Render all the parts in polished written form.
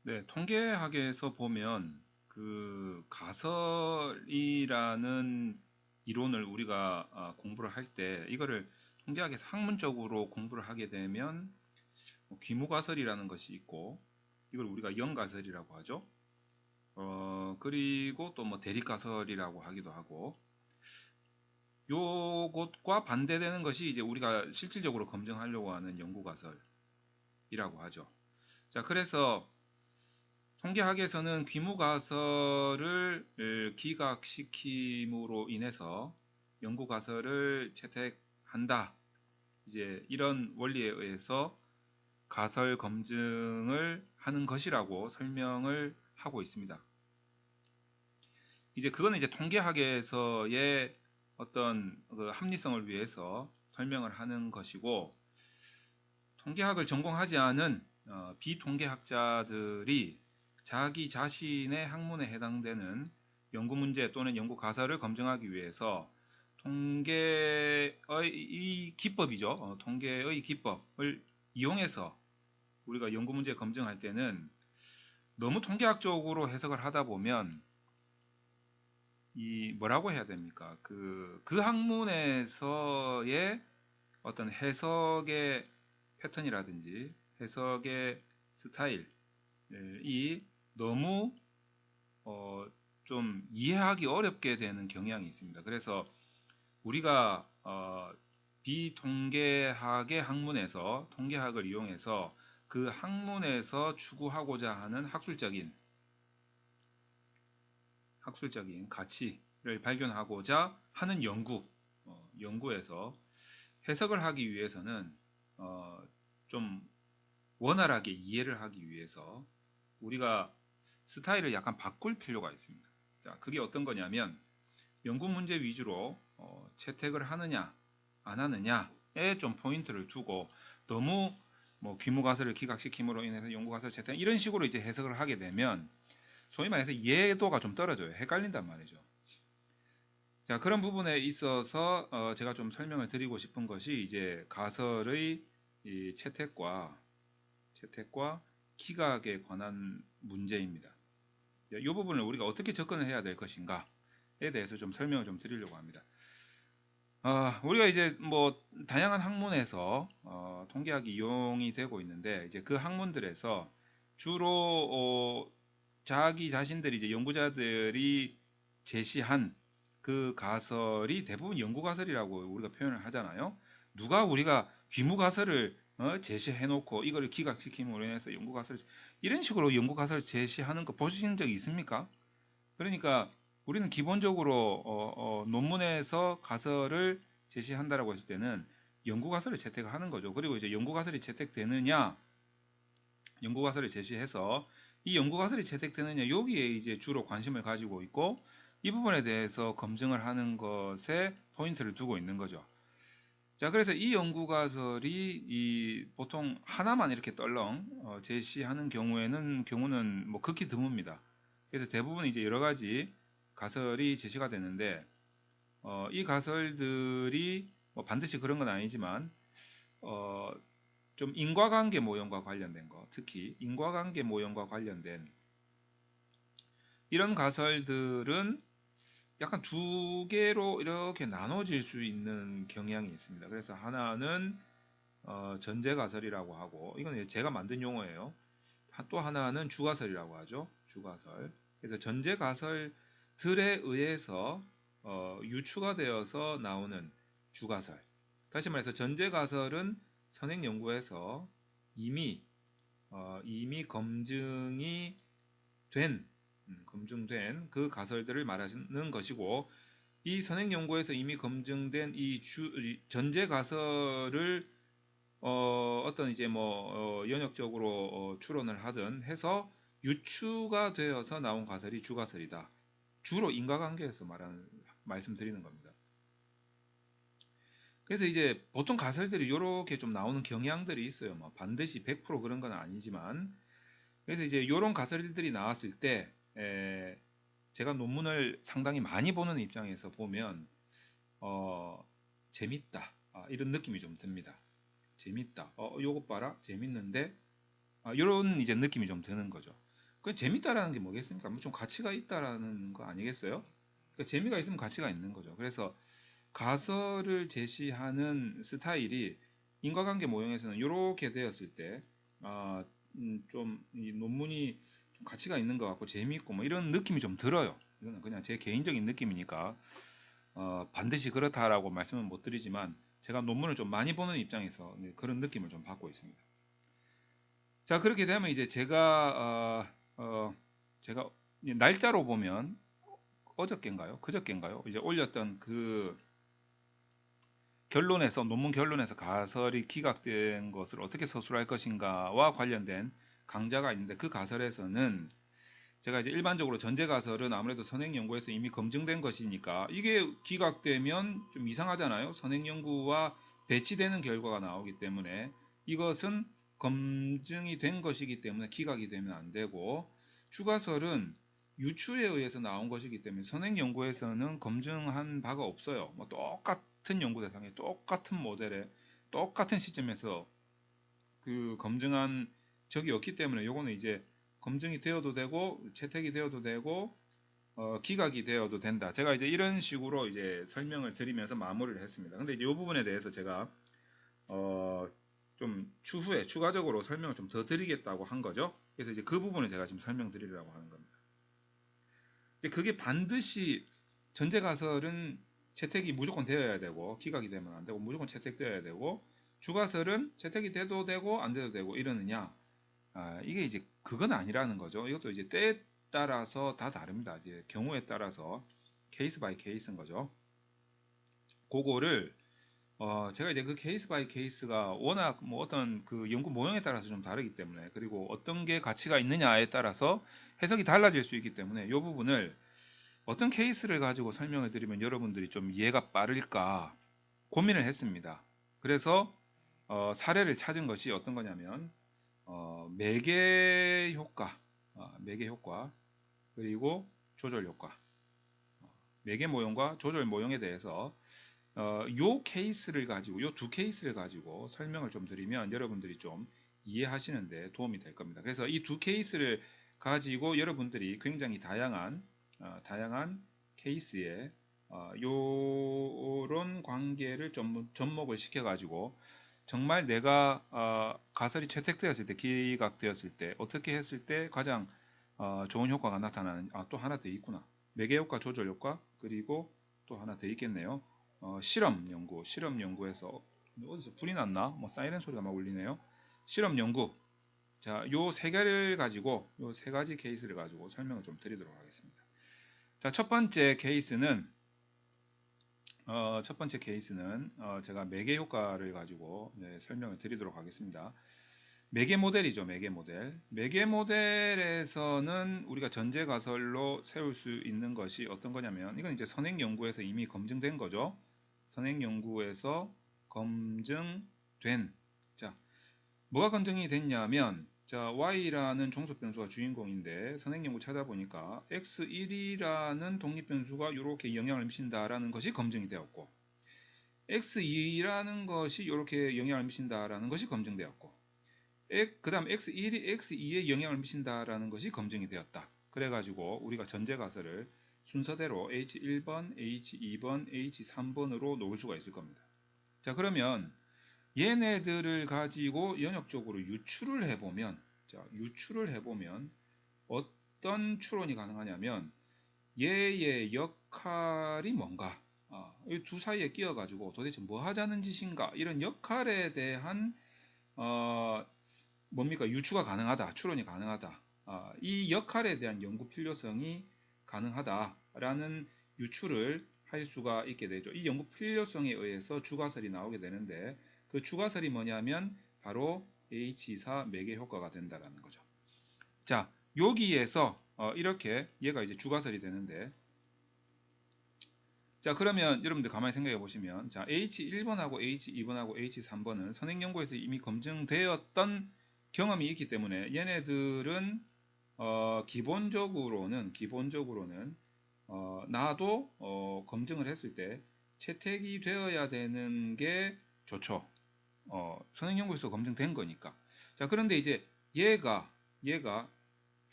네, 통계학에서 보면 그 가설이라는 이론을 우리가 공부를 할 때 이거를 통계학에서 학문적으로 공부를 하게 되면 뭐 귀무가설이라는 것이 있고 이걸 우리가 영가설이라고 하죠. 그리고 또 뭐 대립가설이라고 하기도 하고 요것과 반대되는 것이 이제 우리가 실질적으로 검증하려고 하는 연구가설이라고 하죠. 자, 그래서 통계학에서는 귀무가설을 기각시킴으로 인해서 연구가설을 채택한다. 이제 이런 원리에 의해서 가설 검증을 하는 것이라고 설명을 하고 있습니다. 이제 그거는 이제 통계학에서의 어떤 그 합리성을 위해서 설명을 하는 것이고, 통계학을 전공하지 않은 비통계학자들이 자기 자신의 학문에 해당되는 연구 문제 또는 연구 가설을 검증하기 위해서 통계의 이 기법이죠. 통계의 기법을 이용해서 우리가 연구 문제 검증할 때는 너무 통계학적으로 해석을 하다 보면 이 뭐라고 해야 됩니까? 그 학문에서의 어떤 해석의 패턴이라든지 해석의 스타일이 너무 좀 이해하기 어렵게 되는 경향이 있습니다. 그래서 우리가 비통계학의 학문에서 통계학을 이용해서 그 학문에서 추구하고자 하는 학술적인 가치를 발견하고자 하는 연구에서 해석을 하기 위해서는 좀 원활하게 이해를 하기 위해서 우리가 스타일을 약간 바꿀 필요가 있습니다. 자, 그게 어떤 거냐면 연구 문제 위주로 채택을 하느냐 안 하느냐에 좀 포인트를 두고 너무 뭐 귀무가설을 기각시킴으로 인해서 연구가설 채택 이런 식으로 이제 해석을 하게 되면 소위 말해서 이해도가 좀 떨어져요. 헷갈린단 말이죠. 자, 그런 부분에 있어서 제가 좀 설명을 드리고 싶은 것이 이제 가설의 이 채택과 기각에 관한 문제입니다. 이 부분을 우리가 어떻게 접근을 해야 될 것인가에 대해서 좀 설명을 좀 드리려고 합니다. 우리가 이제 뭐 다양한 학문에서 통계학이 이용이 되고 있는데 이제 그 학문들에서 주로 자기 자신들이 이제 연구자들이 제시한 그 가설이 대부분 연구가설이라고 우리가 표현을 하잖아요. 누가 우리가 귀무가설을 제시해놓고 이거를 기각시킴으로 인해서 연구가설을 이런 식으로 연구가설을 제시하는 거 보신 적 있습니까? 그러니까 우리는 기본적으로 논문에서 가설을 제시한다라고 했을 때는 연구가설을 채택하는 거죠. 그리고 이제 연구가설이 채택되느냐, 연구가설을 제시해서 이 연구가설이 채택되느냐 여기에 이제 주로 관심을 가지고 있고 이 부분에 대해서 검증을 하는 것에 포인트를 두고 있는 거죠. 자, 그래서 이 연구가설이 보통 하나만 이렇게 떨렁 제시하는 경우는 뭐 극히 드뭅니다. 그래서 대부분 이제 여러 가지 가설이 제시가 되는데 이 가설들이 뭐 반드시 그런 건 아니지만 좀 인과관계 모형과 관련된 거, 특히 인과관계 모형과 관련된 이런 가설들은 약간 두 개로 이렇게 나눠질 수 있는 경향이 있습니다. 그래서 하나는 전제가설이라고 하고 이건 제가 만든 용어예요. 또 하나는 주가설이라고 하죠. 주가설. 그래서 전제가설들에 의해서 유추가 되어서 나오는 주가설. 다시 말해서 전제가설은 선행연구에서 이미 검증된 그 가설들을 말하는 것이고 이 선행연구에서 이미 검증된 이 전제 가설을 어떤 이제 뭐 연역적으로 추론을 하든 해서 유추가 되어서 나온 가설이 주가설이다. 주로 인과관계에서 말씀드리는 겁니다. 그래서 이제 보통 가설들이 이렇게 좀 나오는 경향들이 있어요. 뭐 반드시 100% 그런 건 아니지만 그래서 이제 이런 가설들이 나왔을 때 제가 논문을 상당히 많이 보는 입장에서 보면 재밌다 이런 느낌이 좀 듭니다. 재밌다. 요것 봐라 재밌는데 이런 이제 느낌이 좀 드는 거죠. 그 재밌다라는 게 뭐겠습니까? 뭐 좀 가치가 있다라는 거 아니겠어요? 그러니까 재미가 있으면 가치가 있는 거죠. 그래서 가설을 제시하는 스타일이 인과관계 모형에서는 이렇게 되었을 때, 아, 좀이 논문이 좀 가치가 있는 것 같고 재미있고 뭐 이런 느낌이 좀 들어요. 이거는 그냥 제 개인적인 느낌이니까 반드시 그렇다라고 말씀은 못 드리지만 제가 논문을 좀 많이 보는 입장에서 그런 느낌을 좀 받고 있습니다. 자, 그렇게 되면 이제 제가 날짜로 보면 어저께인가요? 그저께인가요? 이제 올렸던 그 결론에서 논문 결론에서 가설이 기각된 것을 어떻게 서술할 것인가와 관련된 강좌가 있는데 그 가설에서는 제가 이제 일반적으로 전제 가설은 아무래도 선행 연구에서 이미 검증된 것이니까 이게 기각되면 좀 이상하잖아요. 선행 연구와 배치되는 결과가 나오기 때문에 이것은 검증이 된 것이기 때문에 기각이 되면 안 되고 추가설은 유추에 의해서 나온 것이기 때문에 선행 연구에서는 검증한 바가 없어요. 뭐 똑같은 연구 대상에 똑같은 모델에 똑같은 시점에서 그 검증한 적이 없기 때문에 요거는 이제 검증이 되어도 되고 채택이 되어도 되고 기각이 되어도 된다. 제가 이제 이런 식으로 이제 설명을 드리면서 마무리를 했습니다. 근데 이 부분에 대해서 제가 좀 추후에 추가적으로 설명을 좀 더 드리겠다고 한 거죠. 그래서 이제 그 부분을 제가 지금 설명드리려고 하는 겁니다. 그게 반드시 전제 가설은 채택이 무조건 되어야 되고 기각이 되면 안 되고 무조건 채택되어야 되고 주가설은 채택이 돼도 되고 안 돼도 되고 이러느냐? 이게 이제 그건 아니라는 거죠. 이것도 이제 때에 따라서 다 다릅니다. 이제 경우에 따라서 케이스 바이 케이스인 거죠. 그거를 제가 이제 그 케이스 바이 케이스가 워낙 뭐 어떤 그 연구 모형에 따라서 좀 다르기 때문에 그리고 어떤 게 가치가 있느냐에 따라서 해석이 달라질 수 있기 때문에 이 부분을 어떤 케이스를 가지고 설명을 드리면 여러분들이 좀 이해가 빠를까 고민을 했습니다. 그래서 사례를 찾은 것이 어떤 거냐면 매개 효과, 매개 효과 그리고 조절 효과, 매개 모형과 조절 모형에 대해서 요 케이스를 가지고 요 두 케이스를 가지고 설명을 좀 드리면 여러분들이 좀 이해하시는데 도움이 될 겁니다. 그래서 이 두 케이스를 가지고 여러분들이 굉장히 다양한 케이스에 요런 관계를 접목을 시켜가지고 정말 내가 가설이 채택되었을 때 기각되었을 때 어떻게 했을 때 가장 좋은 효과가 나타나는 또 하나 더 있구나. 매개 효과, 조절 효과 그리고 또 하나 더 있겠네요. 실험 연구에서 어디서 불이 났나? 뭐 사이렌 소리가 막 울리네요. 실험 연구. 자, 요 세 개를 가지고 요 세 가지 케이스를 가지고 설명을 좀 드리도록 하겠습니다. 자, 첫 번째 케이스는 제가 매개 효과를 가지고 설명을 드리도록 하겠습니다. 매개 모델이죠, 매개 모델. 매개 모델에서는 우리가 전제 가설로 세울 수 있는 것이 어떤 거냐면 이건 이제 선행 연구에서 이미 검증된 거죠. 선행 연구에서 검증된 자, 뭐가 검증이 됐냐면 자, y라는 종속 변수가 주인공인데 선행 연구 찾아보니까 x1이라는 독립 변수가 이렇게 영향을 미친다라는 것이 검증이 되었고 x2라는 것이 이렇게 영향을 미친다라는 것이 검증되었고 그 다음 x1이 x2에 영향을 미친다라는 것이 검증이 되었다. 그래가지고 우리가 전제 가설을 순서대로 H1번, H2번, H3번으로 놓을 수가 있을 겁니다. 자, 그러면 얘네들을 가지고 연역적으로 유추를 해보면 어떤 추론이 가능하냐면 얘의 역할이 뭔가 이 두 사이에 끼어가지고 도대체 뭐 하자는 짓인가 이런 역할에 대한 뭡니까 유추가 가능하다 추론이 가능하다 이 역할에 대한 연구 필요성이 가능하다라는 유추를 할 수가 있게 되죠. 이 연구 필요성에 의해서 주가설이 나오게 되는데 그 주가설이 뭐냐면 바로 H4 매개 효과가 된다라는 거죠. 자, 여기에서 이렇게 얘가 이제 주가설이 되는데 자, 그러면 여러분들 가만히 생각해 보시면 자, H1번하고 H2번하고 H3번은 선행 연구에서 이미 검증되었던 경험이 있기 때문에 얘네들은 기본적으로는 나도 검증을 했을 때 채택이 되어야 되는 게 좋죠. 선행 연구에서 검증된 거니까. 자, 그런데 이제 얘가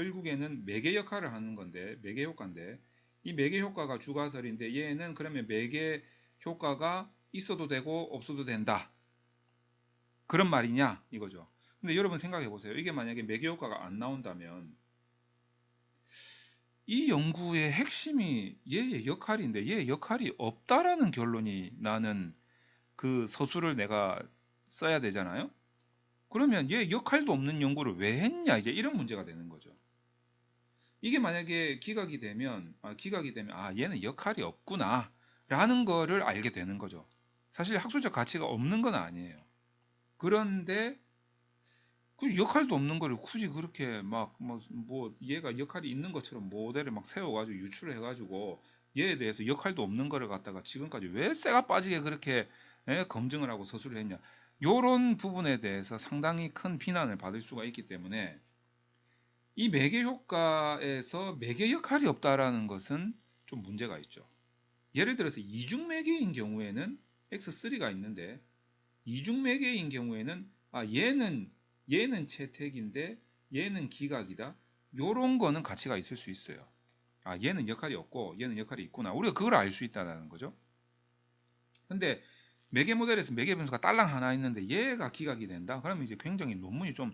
결국에는 매개 역할을 하는 건데, 매개 효과인데, 이 매개 효과가 주가설인데 얘는 그러면 매개 효과가 있어도 되고 없어도 된다, 그런 말이냐 이거죠. 근데 여러분 생각해 보세요. 이게 만약에 매개 효과가 안 나온다면 이 연구의 핵심이 얘의 역할인데 얘의 역할이 없다라는 결론이 나는 그 서술을 내가 써야 되잖아요. 그러면 얘 역할도 없는 연구를 왜 했냐, 이제 이런 문제가 되는 거죠. 이게 만약에 기각이 되면 얘는 역할이 없구나 라는 거를 알게 되는 거죠. 사실 학술적 가치가 없는 건 아니에요. 그런데 그 역할도 없는 거를 굳이 그렇게 막 뭐 얘가 역할이 있는 것처럼 모델을 막 세워가지고 유출을 해가지고 얘에 대해서 역할도 없는 거를 갖다가 지금까지 왜 쇠가 빠지게 그렇게 검증을 하고 서술을 했냐, 요런 부분에 대해서 상당히 큰 비난을 받을 수가 있기 때문에 이 매개 효과에서 매개 역할이 없다라는 것은 좀 문제가 있죠. 예를 들어서 이중 매개인 경우에는 X3가 있는데, 이중 매개인 경우에는 얘는 채택인데 얘는 기각이다, 요런 거는 가치가 있을 수 있어요. 얘는 역할이 없고 얘는 역할이 있구나, 우리가 그걸 알 수 있다는 거죠. 근데 매개 모델에서 매개 변수가 딸랑 하나 있는데 얘가 기각이 된다, 그러면 이제 굉장히 논문이 좀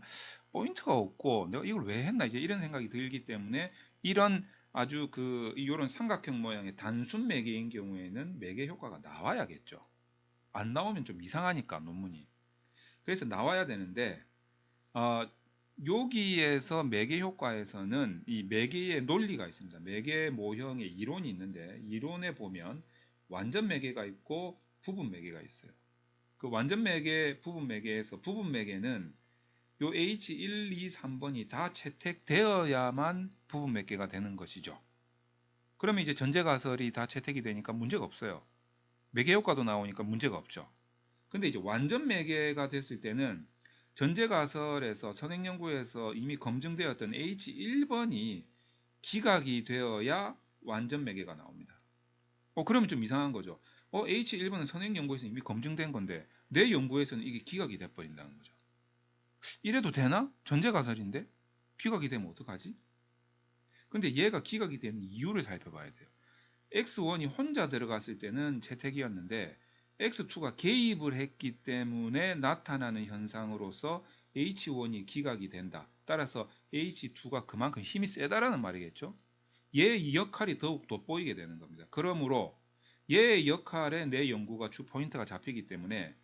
포인트가 없고 내가 이걸 왜 했나, 이제 이런 생각이 들기 때문에 이런 아주 이런 삼각형 모양의 단순 매개인 경우에는 매개 효과가 나와야겠죠. 안 나오면 좀 이상하니까 논문이. 그래서 나와야 되는데 여기에서 매개 효과에서는 이 매개의 논리가 있습니다. 매개 모형의 이론이 있는데, 이론에 보면 완전 매개가 있고 부분 매개가 있어요. 그 완전 매개, 부분 매개에서 부분 매개는 요 H1, 2, 3번이 다 채택되어야만 부분 매개가 되는 것이죠. 그러면 이제 전제가설이 다 채택이 되니까 문제가 없어요. 매개 효과도 나오니까 문제가 없죠. 근데 이제 완전 매개가 됐을 때는 전제가설에서 선행연구에서 이미 검증되었던 H1번이 기각이 되어야 완전 매개가 나옵니다. 그러면 좀 이상한 거죠. H1번은 선행연구에서 이미 검증된 건데 내 연구에서는 이게 기각이 돼버린다는 거죠. 이래도 되나? 전제가설인데 기각이 되면 어떡하지? 근데 얘가 기각이 되는 이유를 살펴봐야 돼요. X1이 혼자 들어갔을 때는 채택이었는데 X2가 개입을 했기 때문에 나타나는 현상으로서 H1이 기각이 된다. 따라서 H2가 그만큼 힘이 세다라는 말이겠죠. 얘의 역할이 더욱 돋보이게 되는 겁니다. 그러므로 얘의 역할에 내 연구가 주 포인트가 잡히기 때문에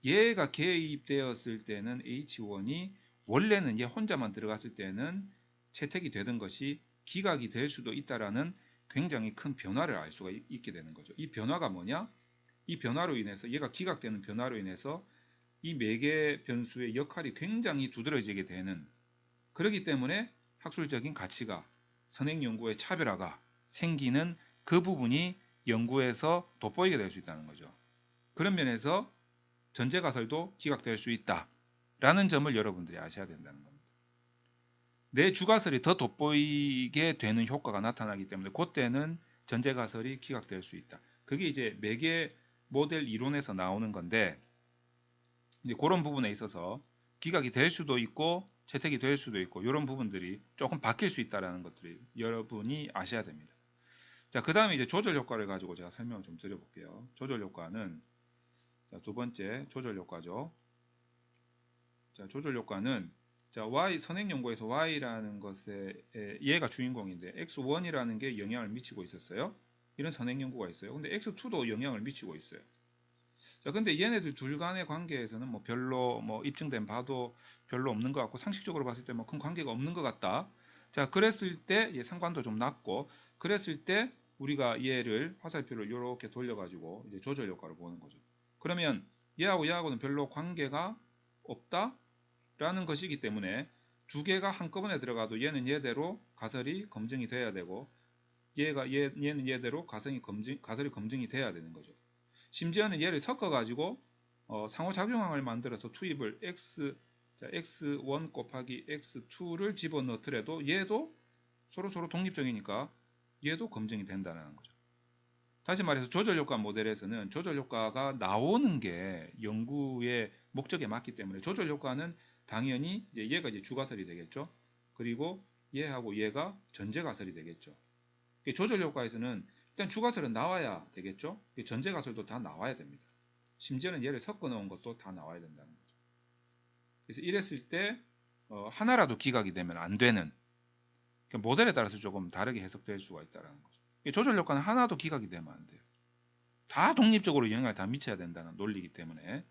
얘가 개입되었을 때는 H1이 원래는 얘 혼자만 들어갔을 때는 채택이 되던 것이 기각이 될 수도 있다라는 굉장히 큰 변화를 알 수가 있게 되는 거죠. 이 변화가 뭐냐? 이 변화로 인해서, 얘가 기각되는 변화로 인해서 이 매개 변수의 역할이 굉장히 두드러지게 되는, 그렇기 때문에 학술적인 가치가, 선행 연구의 차별화가 생기는 그 부분이 연구에서 돋보이게 될 수 있다는 거죠. 그런 면에서 전제가설도 기각될 수 있다라는 점을 여러분들이 아셔야 된다는 겁니다. 내 주가설이 더 돋보이게 되는 효과가 나타나기 때문에 그때는 전제가설이 기각될 수 있다. 그게 이제 매개 모델 이론에서 나오는 건데, 이제 그런 부분에 있어서 기각이 될 수도 있고 채택이 될 수도 있고 이런 부분들이 조금 바뀔 수 있다는 것들이 여러분이 아셔야 됩니다. 자, 그 다음에 이제 조절 효과를 가지고 제가 설명을 좀 드려볼게요. 조절 효과는, 자, 두 번째 조절 효과죠. 자, 조절 효과는, 자, Y 선행 연구에서 Y라는 것에 얘가 주인공인데 X1이라는 게 영향을 미치고 있었어요. 이런 선행 연구가 있어요. 근데 X2도 영향을 미치고 있어요. 자, 근데 얘네들 둘 간의 관계에서는 뭐 별로 입증된 바도 별로 없는 것 같고 상식적으로 봤을 때 뭐 큰 관계가 없는 것 같다. 자, 그랬을 때 얘 상관도 좀 낮고, 그랬을 때 우리가 얘를 화살표를 이렇게 돌려가지고 이제 조절 효과를 보는 거죠. 그러면 얘하고 얘하고는 별로 관계가 없다라는 것이기 때문에 두 개가 한꺼번에 들어가도 얘는 얘대로 가설이 검증이 돼야 되고 얘는 얘대로 가설이 검증이 돼야 되는 거죠. 심지어는 얘를 섞어가지고 상호작용항을 만들어서 투입을 x1 곱하기 x2를 집어넣더라도 얘도 서로 독립적이니까 얘도 검증이 된다는 거죠. 다시 말해서 조절효과 모델에서는 조절효과가 나오는 게 연구의 목적에 맞기 때문에 조절효과는 당연히 얘가 이제 주가설이 되겠죠. 그리고 얘하고 얘가 전제 가설이 되겠죠. 조절 효과에서는 일단 주가설은 나와야 되겠죠. 전제 가설도 다 나와야 됩니다. 심지어는 얘를 섞어 놓은 것도 다 나와야 된다는 거죠. 그래서 이랬을 때 하나라도 기각이 되면 안 되는, 그러니까 모델에 따라서 조금 다르게 해석될 수가 있다는 거죠. 조절 효과는 하나도 기각이 되면 안 돼요. 다 독립적으로 영향을 다 미쳐야 된다는 논리이기 때문에.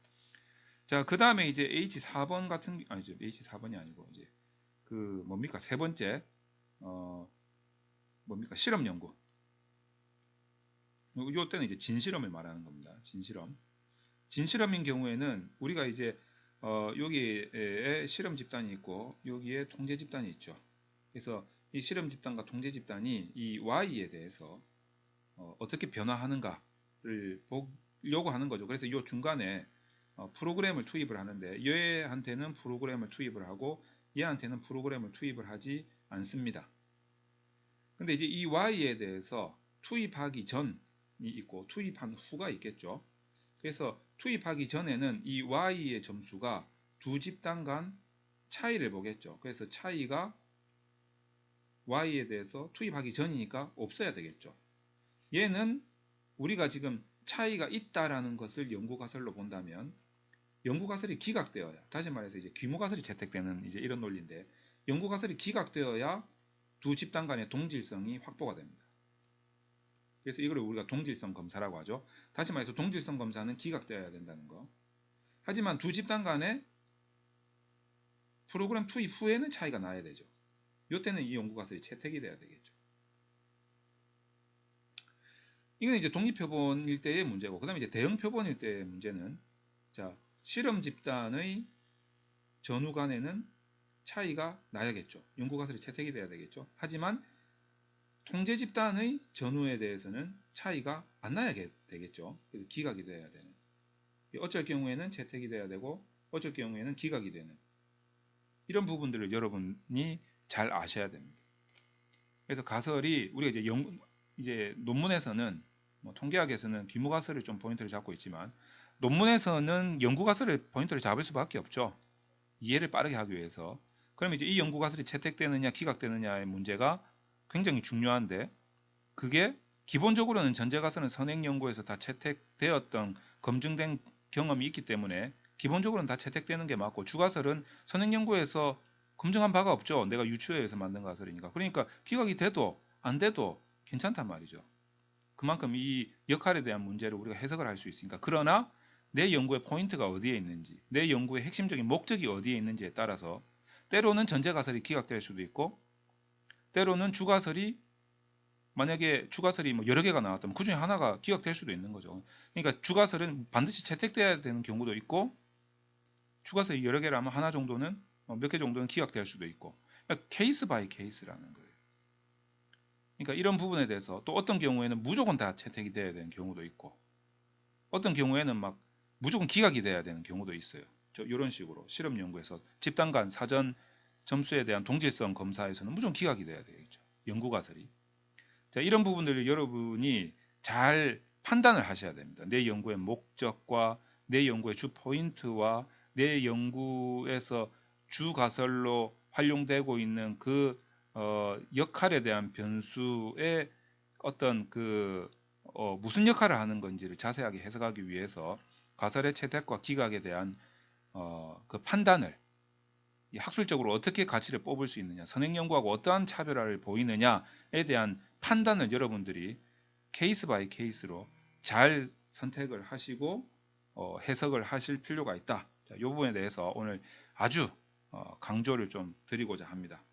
자, 그 다음에 이제 H4번 같은, 아니죠, H4번이 아니고 이제 그 뭡니까, 세 번째 뭡니까, 실험 연구. 요 때는 이제 진실험을 말하는 겁니다. 진실험인 경우에는 우리가 이제 여기에 실험 집단이 있고 여기에 통제 집단이 있죠. 그래서 이 실험 집단과 통제 집단이 이 Y에 대해서 어떻게 변화하는가를 보려고 하는 거죠. 그래서 이 중간에 프로그램을 투입을 하는데, 얘한테는 프로그램을 투입을 하고 얘한테는 프로그램을 투입을 하지 않습니다. 근데 이제 이 Y에 대해서 투입하기 전이 있고 투입한 후가 있겠죠. 그래서 투입하기 전에는 이 Y의 점수가 두 집단 간 차이를 보겠죠. 그래서 차이가 Y에 대해서 투입하기 전이니까 없어야 되겠죠. 얘는 우리가 지금 차이가 있다라는 것을 연구가설로 본다면, 연구가설이 기각되어야, 다시 말해서 이제 규모가설이 채택되는 이제 이런 논리인데, 연구가설이 기각되어야 두 집단 간의 동질성이 확보가 됩니다. 그래서 이걸 우리가 동질성 검사라고 하죠. 다시 말해서 동질성 검사는 기각되어야 된다는 거. 하지만 두 집단 간의 프로그램 투입 후에는 차이가 나야 되죠. 이때는 이 연구가설이 채택이 돼야 되겠죠. 이건 이제 독립표본일 때의 문제고, 그 다음에 이제 대응표본일 때의 문제는, 자, 실험 집단의 전후 간에는 차이가 나야겠죠. 연구가설이 채택이 돼야 되겠죠. 하지만 통제 집단의 전후에 대해서는 차이가 안 나야 되겠죠. 그래서 기각이 돼야 되는. 어쩔 경우에는 채택이 돼야 되고, 어쩔 경우에는 기각이 되는. 이런 부분들을 여러분이 잘 아셔야 됩니다. 그래서 가설이 우리가 이제 논문에서는 통계학에서는 규모가설을 좀 포인트를 잡고 있지만, 논문에서는 연구가설을 포인트를 잡을 수밖에 없죠. 이해를 빠르게 하기 위해서. 그럼 이제 이 연구가설이 채택되느냐 기각되느냐의 문제가 굉장히 중요한데, 그게 기본적으로는 전제가설은 선행연구에서 다 채택되었던 검증된 경험이 있기 때문에 기본적으로는 다 채택되는 게 맞고, 주가설은 선행연구에서 검증한 바가 없죠. 내가 유추해서 만든 가설이니까. 그러니까 기각이 돼도 안 돼도 괜찮단 말이죠. 그만큼 이 역할에 대한 문제를 우리가 해석을 할 수 있으니까. 그러나 내 연구의 포인트가 어디에 있는지, 내 연구의 핵심적인 목적이 어디에 있는지에 따라서 때로는 전제가설이 기각될 수도 있고, 때로는 주가설이, 만약에 주가설이 뭐 여러 개가 나왔다면 그 중에 하나가 기각될 수도 있는 거죠. 그러니까 주가설은 반드시 채택돼야 되는 경우도 있고, 주가설이 여러 개라면 하나 정도는, 몇 개 정도는 기각될 수도 있고, 그러니까 케이스 바이 케이스라는 거예요. 그러니까 이런 부분에 대해서 또 어떤 경우에는 무조건 다 채택이 돼야 되는 경우도 있고, 어떤 경우에는 막 무조건 기각이 돼야 되는 경우도 있어요. 이런 식으로 실험 연구에서 집단 간 사전 점수에 대한 동질성 검사에서는 무조건 기각이 돼야 되겠죠. 연구가설이. 자, 이런 부분들을 여러분이 잘 판단을 하셔야 됩니다. 내 연구의 목적과 내 연구의 주 포인트와 내 연구에서 주 가설로 활용되고 있는 그 역할에 대한 변수의 어떤 무슨 역할을 하는 건지를 자세하게 해석하기 위해서 가설의 채택과 기각에 대한 그 판단을, 학술적으로 어떻게 가치를 뽑을 수 있느냐, 선행연구하고 어떠한 차별화를 보이느냐에 대한 판단을 여러분들이 케이스 바이 케이스로 잘 선택을 하시고 해석을 하실 필요가 있다. 자, 이 부분에 대해서 오늘 아주 강조를 좀 드리고자 합니다.